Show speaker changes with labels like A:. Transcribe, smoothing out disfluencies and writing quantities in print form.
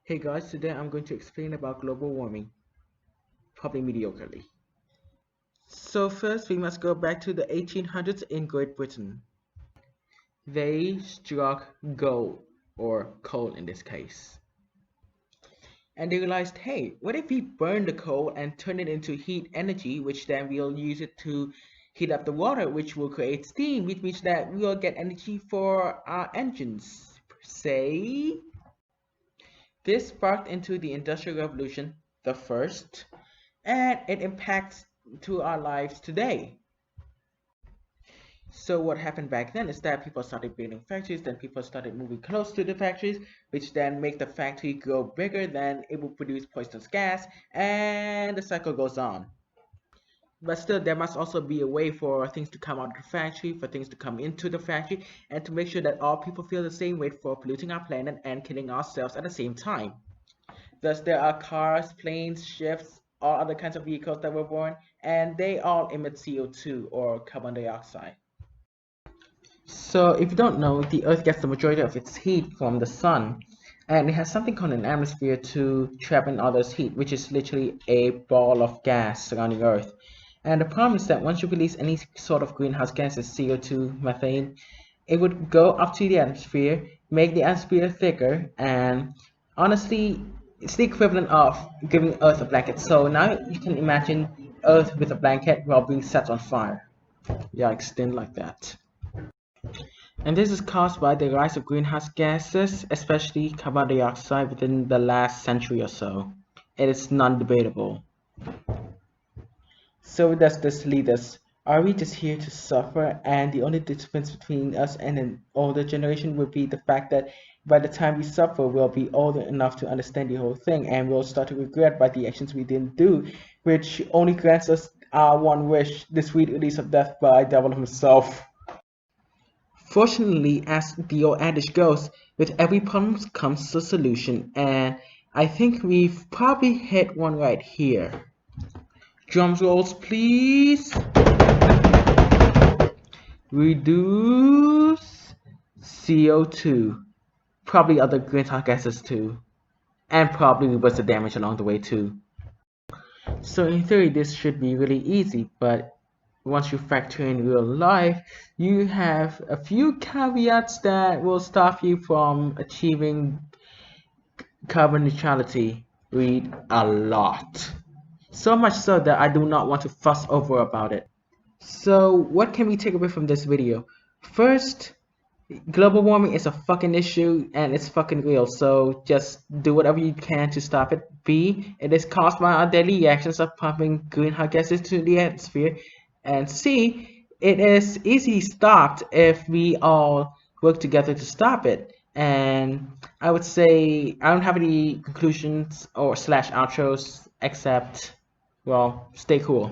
A: Hey guys, today I'm going to explain about global warming, probably mediocrely. So first we must go back to the 1800s in Great Britain. They struck gold, or coal in this case. And they realized, hey, what if we burn the coal and turn it into heat energy, which then we'll use it to heat up the water, which will create steam, which means that we'll get energy for our engines, per se. This sparked into the Industrial Revolution, the first, and it impacts to our lives today. So what happened back then is that people started building factories, then people started moving close to the factories, which then make the factory grow bigger, then it will produce poisonous gas, and the cycle goes on. But still, there must also be a way for things to come out of the factory, for things to come into the factory, and to make sure that all people feel the same weight for polluting our planet and killing ourselves at the same time. Thus, there are cars, planes, ships, all other kinds of vehicles that were born, and they all emit CO2 or carbon dioxide. So, if you don't know, the Earth gets the majority of its heat from the sun, and it has something called an atmosphere to trap in all this heat, which is literally a ball of gas surrounding Earth. And the problem is that once you release any sort of greenhouse gases, CO2, methane, it would go up to the atmosphere, make the atmosphere thicker, and honestly, it's the equivalent of giving Earth a blanket. So now you can imagine Earth with a blanket while being set on fire. Yikes, didn't like that. And this is caused by the rise of greenhouse gases, especially carbon dioxide, within the last century or so. It is non-debatable. So where does this lead us? Are we just here to suffer? And the only difference between us and an older generation would be the fact that by the time we suffer, we'll be old enough to understand the whole thing, and we'll start to regret by the actions we didn't do, which only grants us our one wish, the sweet release of death by devil himself. Fortunately, as the old adage goes, with every problem comes a solution, and I think we've probably hit one right here. Drum rolls, please. Reduce CO2. Probably other greenhouse gases too. And probably reverse the damage along the way too. So in theory, this should be really easy, but once you factor in real life, you have a few caveats that will stop you from achieving carbon neutrality. Read a lot. So much so that I do not want to fuss over about it. So what can we take away from this video? First, global warming is a fucking issue and it's fucking real, so just do whatever you can to stop it. B, it is caused by our daily actions of pumping greenhouse gases into the atmosphere. And C, it is easily stopped if we all work together to stop it. And I would say I don't have any conclusions or slash outros except, well, stay cool.